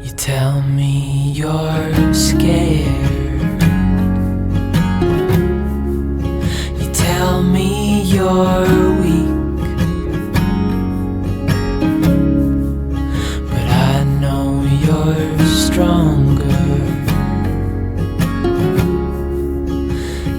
You tell me you're scared. You tell me you're weak, but I know you're stronger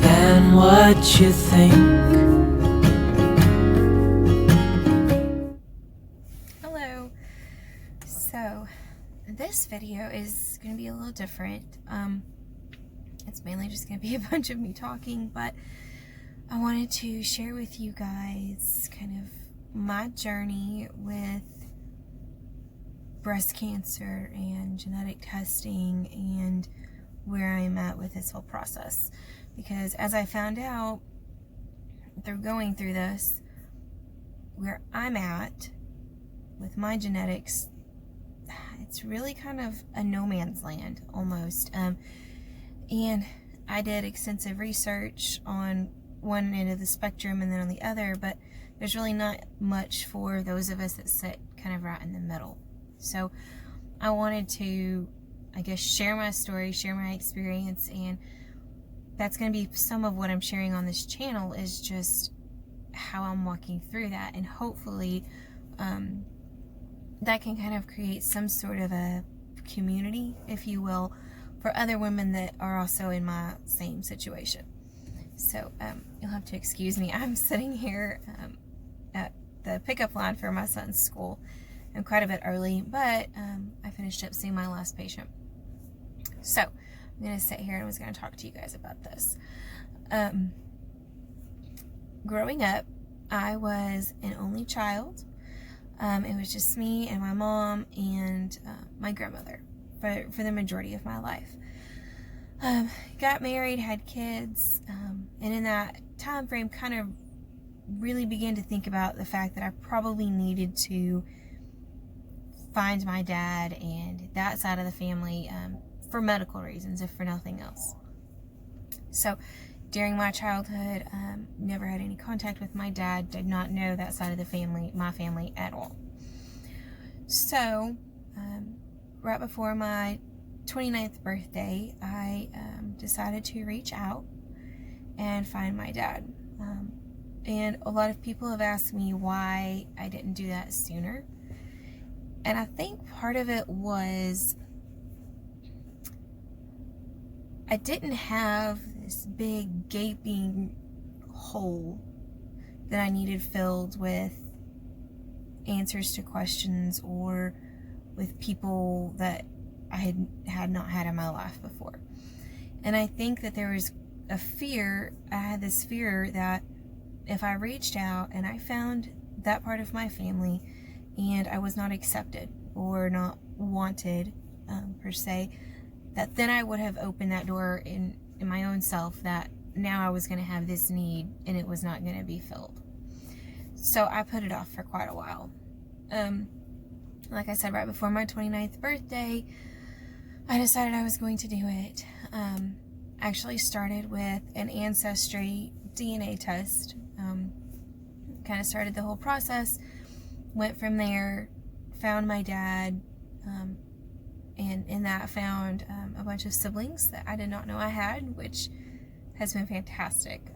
than what you think. Hello. So this video is going to be a little different. It's mainly just going to be a bunch of me talking, but I wanted to share with you guys kind of my journey with breast cancer and genetic testing and where I'm at with this whole process. Because as I found out through going through this, where I'm at with my genetics, it's really kind of a no man's land almost. And I did extensive research on one end of the spectrum and then on the other, but there's really not much for those of us that sit kind of right in the middle. So I wanted to, I guess, share my story, share my experience, and that's going to be some of what I'm sharing on this channel is just how I'm walking through that, and hopefully that can kind of create some sort of a community, if you will, for other women that are also in my same situation. So you'll have to excuse me. I'm sitting here at the pickup line for my son's school. I'm quite a bit early, but I finished up seeing my last patient. So I'm going to sit here and I was going to talk to you guys about this. Growing up, I was an only child. It was just me and my mom and my grandmother for the majority of my life. Got married, had kids, and in that time frame kind of really began to think about the fact that I probably needed to find my dad and that side of the family for medical reasons, if for nothing else. So during my childhood, never had any contact with my dad, did not know that side of the family, my family, at all. So, right before my 29th birthday, I decided to reach out and find my dad. And a lot of people have asked me why I didn't do that sooner. And I think part of it was I didn't have this big gaping hole that I needed filled with answers to questions or with people that I had not had in my life before. And I think that there was a fear, I had this fear that if I reached out and I found that part of my family and I was not accepted or not wanted per se, that then I would have opened that door in my own self, that now I was going to have this need and it was not going to be filled. So I put it off for quite a while. Like I said, right before my 29th birthday, I decided I was going to do it. Actually started with an ancestry DNA test. Kind of started the whole process. Went from there, found my dad, and in that found a bunch of siblings that I did not know I had, which has been fantastic.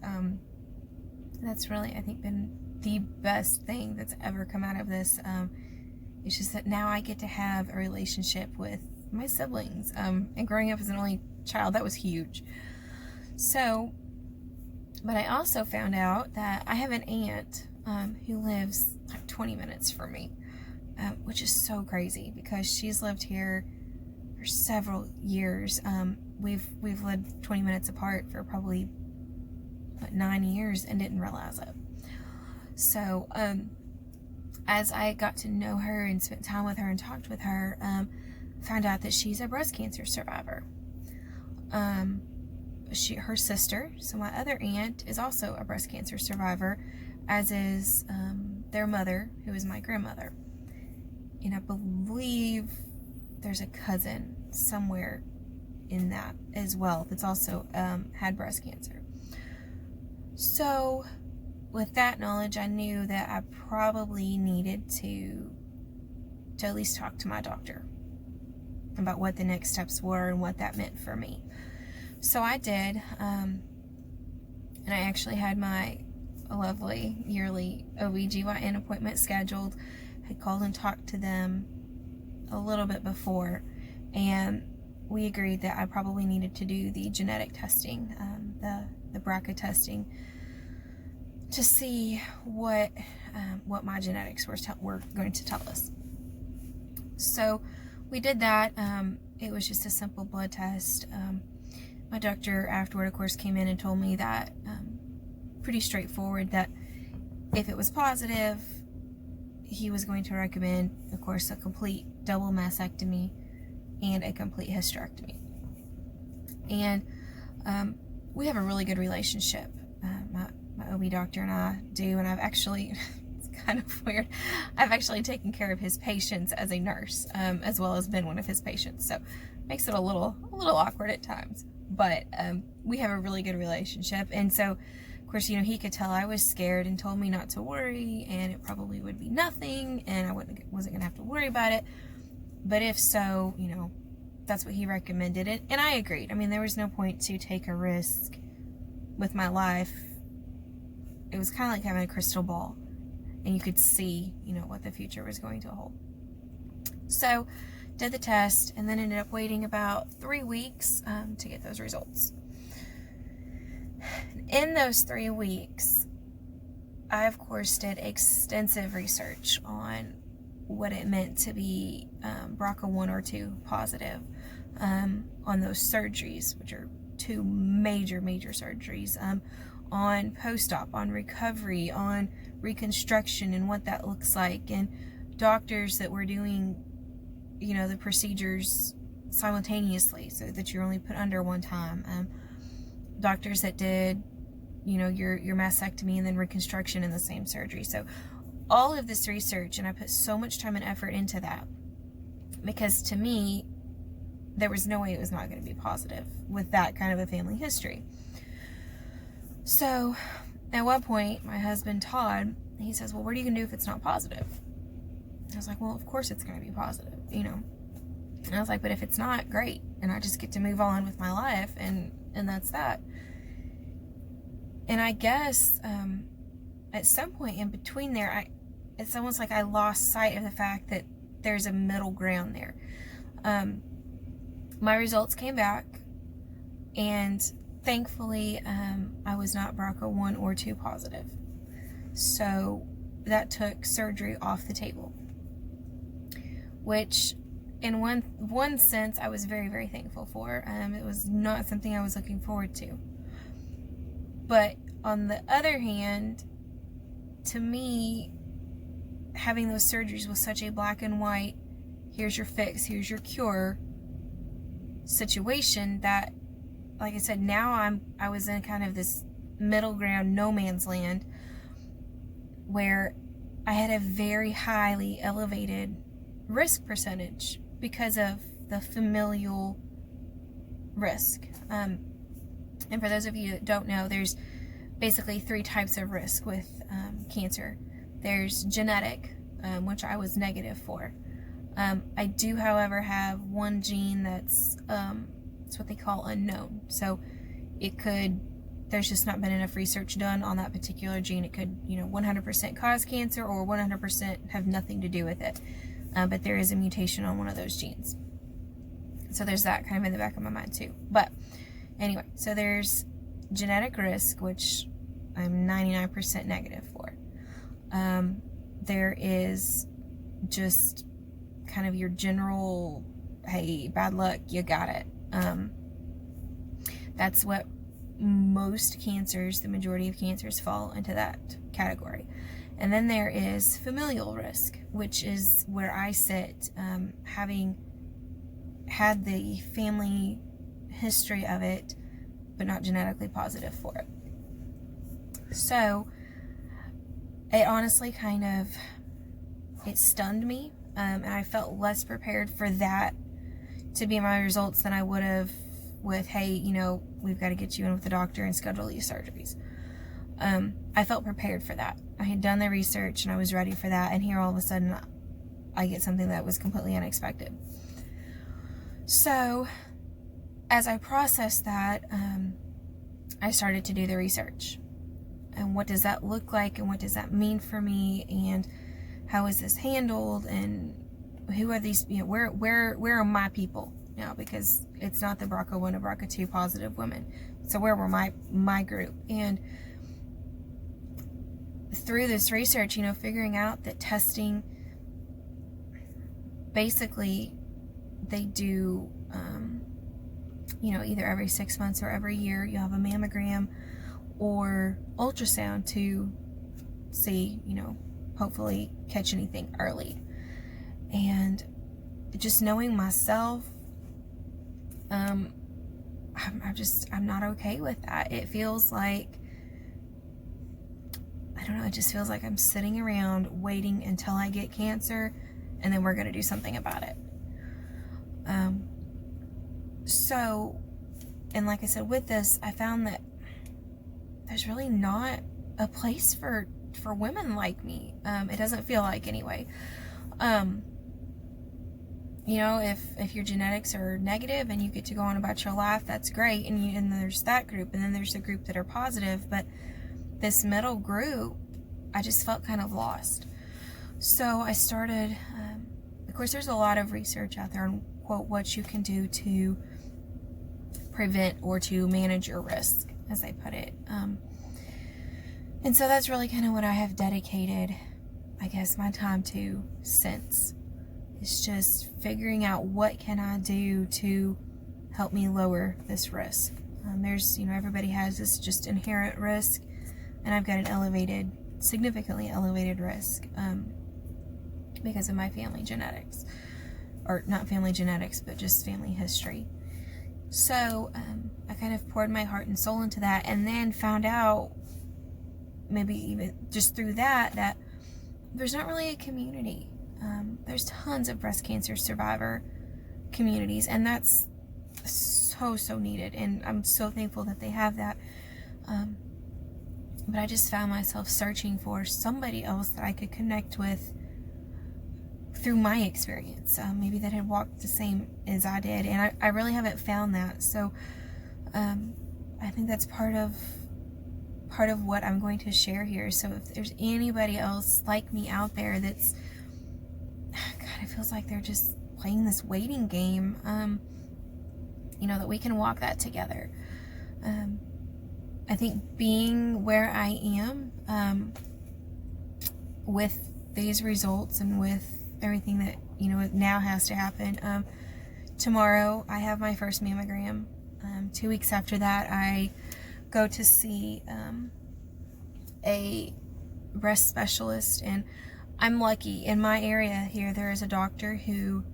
That's really, I think, been the best thing that's ever come out of this. It's just that now I get to have a relationship with my siblings. And growing up as an only child, that was huge. So, but I also found out that I have an aunt who lives like 20 minutes from me, which is so crazy because she's lived here for several years. We've lived 20 minutes apart for probably 9 years and didn't realize it. So as I got to know her and spent time with her and talked with her, found out that she's a breast cancer survivor. Her sister, so my other aunt, is also a breast cancer survivor, as is their mother, who is my grandmother. And I believe there's a cousin somewhere in that as well that's also had breast cancer. So with that knowledge, I knew that I probably needed to at least talk to my doctor. about what the next steps were and what that meant for me. So I did, and I actually had my lovely yearly OB/GYN appointment scheduled. I called and talked to them a little bit before, and we agreed that I probably needed to do the genetic testing, the BRCA testing, to see what my genetics were going to tell us. So we did that. It was just a simple blood test. My doctor afterward, of course, came in and told me that pretty straightforward, that if it was positive, he was going to recommend, of course, a complete double mastectomy and a complete hysterectomy. And we have a really good relationship. My OB doctor and I do, and I've actually, it's kind of weird, I've actually taken care of his patients as a nurse, as well as been one of his patients. So it makes it a little awkward at times. But we have a really good relationship. And so, of course, he could tell I was scared and told me not to worry, and it probably would be nothing, and I wasn't going to have to worry about it. But if so, that's what he recommended. And I agreed. I mean, there was no point to take a risk with my life. It was kind of like having a crystal ball, and you could see, what the future was going to hold. So, did the test, and then ended up waiting about 3 weeks to get those results. In those 3 weeks, I, of course, did extensive research on what it meant to be BRCA1 or 2 positive, on those surgeries, which are 2 major surgeries, on post-op, on recovery, on reconstruction and what that looks like, and doctors that were doing, the procedures simultaneously so that you're only put under one time, doctors that did, your mastectomy and then reconstruction in the same surgery. So all of this research, and I put so much time and effort into that, because to me, there was no way it was not going to be positive with that kind of a family history. So at one point, my husband, Todd, he says, well, what are you going to do if it's not positive? I was like, well, of course it's going to be positive, And I was like, but if it's not, great. And I just get to move on with my life, and that's that. And I guess at some point in between there, it's almost like I lost sight of the fact that there's a middle ground there. My results came back, and thankfully, I was not BRCA1 or 2 positive. So that took surgery off the table, which in one sense I was very, very thankful for. It was not something I was looking forward to. But on the other hand, to me, having those surgeries was such a black and white, here's your fix, here's your cure situation, that, like I said, now I was in kind of this middle ground, no man's land, where I had a very highly elevated risk percentage because of the familial risk. And for those of you that don't know, there's basically 3 types of risk with cancer. There's genetic, which I was negative for. I do, however, have one gene that's it's what they call unknown. So there's just not been enough research done on that particular gene. It could, 100% cause cancer or 100% have nothing to do with it. But there is a mutation on one of those genes. So there's that kind of in the back of my mind too. But anyway, so there's genetic risk, which I'm 99% negative for. There is just kind of your general, hey, bad luck, you got it. That's what most cancers, the majority of cancers, fall into that category. And then there is familial risk, which is where I sit, having had the family history of it, but not genetically positive for it. So it honestly it stunned me, and I felt less prepared for that to be my results than I would have with, hey, we've got to get you in with the doctor and schedule these surgeries. I felt prepared for that. I had done the research and I was ready for that, and here all of a sudden I get something that was completely unexpected. So as I processed that, I started to do the research. And what does that look like, and what does that mean for me, and how is this handled, and who are these, where are my people now, because it's not the BRCA1 or BRCA2 positive women. So where were my group? And through this research, figuring out that testing, basically they do, either every 6 months or every year, you have a mammogram or ultrasound to see, hopefully catch anything early. And just knowing myself, I'm not okay with that. It feels like, I don't know, it just feels like I'm sitting around waiting until I get cancer, and then we're going to do something about it. So, and like I said, with this, I found that there's really not a place for women like me. It doesn't feel like, anyway. If your genetics are negative and you get to go on about your life, that's great. And there's that group, and then there's the group that are positive. But this middle group, I just felt kind of lost. So I started, of course, there's a lot of research out there on, quote, what you can do to prevent or to manage your risk, as I put it. And so that's really kind of what I have dedicated, I guess, my time to since. It's just figuring out what can I do to help me lower this risk. There's, everybody has this just inherent risk, and I've got an significantly elevated risk because of my family genetics. Or not family genetics, but just family history. So I kind of poured my heart and soul into that, and then found out, maybe even just through that there's not really a community. There's tons of breast cancer survivor communities, and that's so needed, and I'm so thankful that they have that. But I just found myself searching for somebody else that I could connect with through my experience, maybe that had walked the same as I did, and I really haven't found that. So I think that's part of what I'm going to share here. So if there's anybody else like me out there that's, God, it feels like they're just playing this waiting game, that we can walk that together. I think being where I am with these results and with everything that now has to happen, tomorrow I have my first mammogram. 2 weeks after that, I go to see a breast specialist, and I'm lucky. In my area here, there is a doctor who,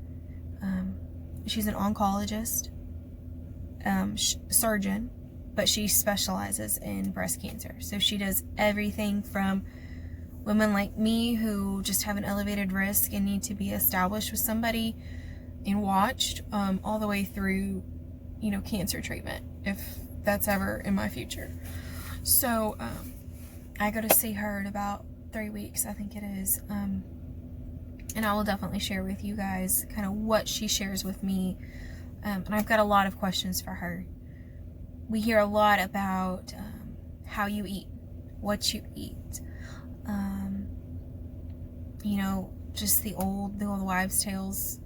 she's an oncologist, surgeon, but she specializes in breast cancer. So she does everything from women like me who just have an elevated risk and need to be established with somebody and watched, all the way through, cancer treatment, if that's ever in my future. So I go to see her in about 3 weeks, I think it is. And I will definitely share with you guys kind of what she shares with me. And I've got a lot of questions for her. We hear a lot about how you eat, what you eat. Just the old wives' tales,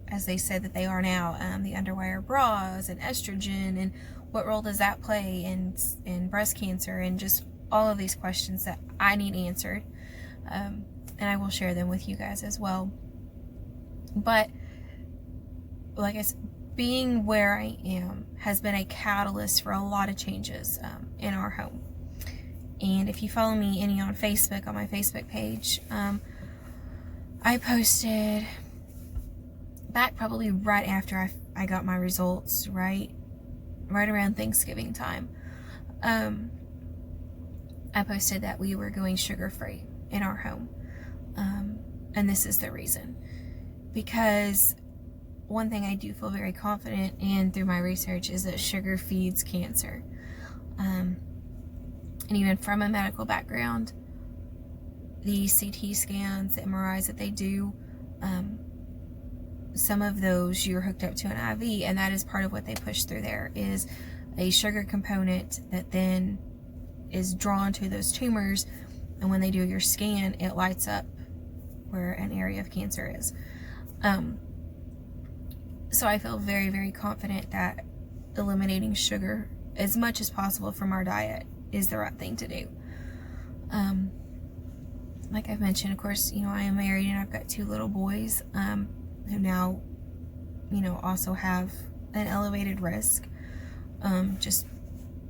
as they said that they are now, the underwire bras and estrogen, and what role does that play in breast cancer, and just all of these questions that I need answered. And I will share them with you guys as well. But like I said, being where I am has been a catalyst for a lot of changes in our home. And if you follow me any on Facebook, on my Facebook page, I posted back probably right after I got my results, right around Thanksgiving time. I posted that we were going sugar-free in our home. And this is the reason. Because one thing I do feel very confident in through my research is that sugar feeds cancer. And even from a medical background, the CT scans, the MRIs that they do, some of those you're hooked up to an IV, and that is part of what they push through there, is a sugar component that then is drawn to those tumors, and when they do your scan, it lights up where an area of cancer is. So I feel very, very confident that eliminating sugar as much as possible from our diet is the right thing to do. Like I've mentioned, of course, I am married and I've got 2 little boys who now, also have an elevated risk just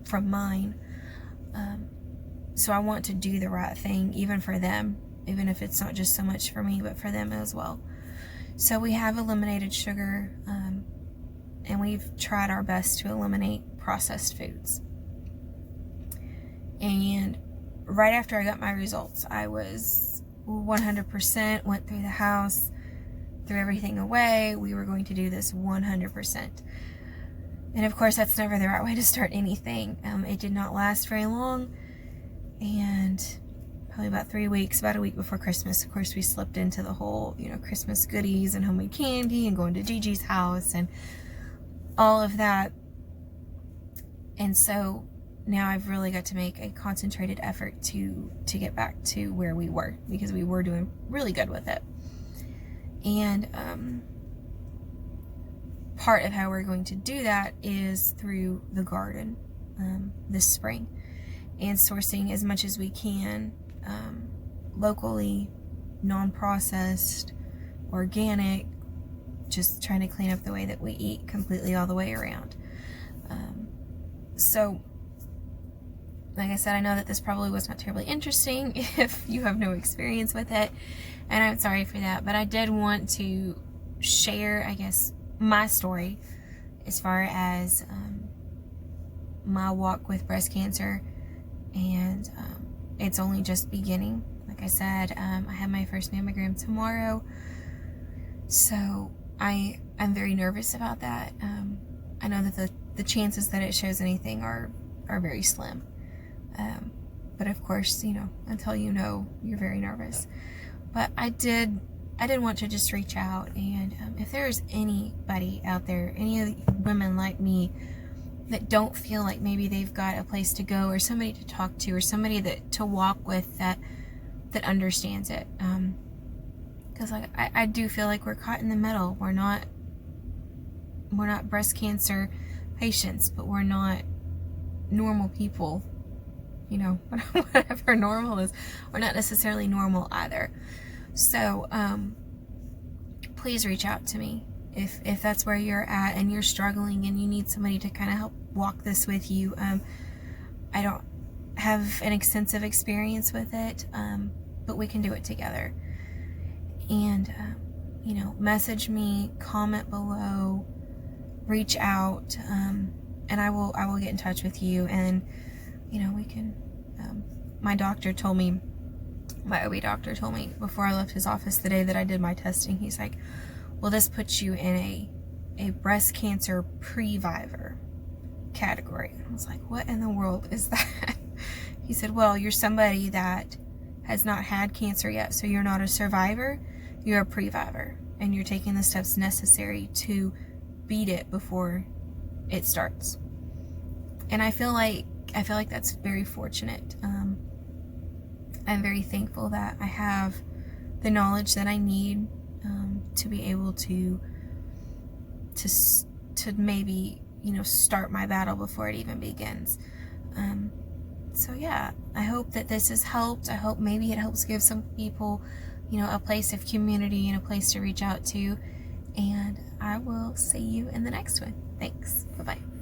from mine. So I want to do the right thing, even for them, even if it's not just so much for me, but for them as well. So we have eliminated sugar, and we've tried our best to eliminate processed foods. And right after I got my results, I was 100%, went through the house, threw everything away. We were going to do this 100%. And of course, that's never the right way to start anything. It did not last very long. And probably about 3 weeks, about a week before Christmas, of course, we slipped into the whole, Christmas goodies and homemade candy and going to Gigi's house and all of that. And so now I've really got to make a concentrated effort to get back to where we were, because we were doing really good with it. And part of how we're going to do that is through the garden this spring, and sourcing as much as we can locally, non-processed, organic, just trying to clean up the way that we eat completely all the way around. So like I said, I know that this probably was not terribly interesting if you have no experience with it, and I'm sorry for that, but I did want to share, I guess, my story as far as my walk with breast cancer, and it's only just beginning. Like I said, I have my first mammogram tomorrow, so I'm very nervous about that. I know that the chances that it shows anything are very slim. But of course, until you're very nervous. But I did want to just reach out, and if there's anybody out there, any of the women like me that don't feel like maybe they've got a place to go, or somebody to talk to, or somebody to walk with that understands it, because I do feel like we're caught in the middle. We're not breast cancer patients, but we're not normal people. Whatever normal is, we're not necessarily normal either. So please reach out to me if that's where you're at and you're struggling and you need somebody to kind of help walk this with you. I don't have an extensive experience with it, but we can do it together. And message me, comment below, reach out, and I will get in touch with you, and we can, my OB doctor told me before I left his office the day that I did my testing, he's like, well, this puts you in a breast cancer Previvor category. And I was like, what in the world is that? He said, well, you're somebody that has not had cancer yet, so you're not a survivor, you're a Previvor, and you're taking the steps necessary to beat it before it starts. And I feel like that's very fortunate. I'm very thankful that I have the knowledge that I need to be able to maybe start my battle before it even begins. So yeah, I hope that this has helped. I hope maybe it helps give some people a place of community and a place to reach out to. And I will see you in the next one. Thanks. Bye-bye.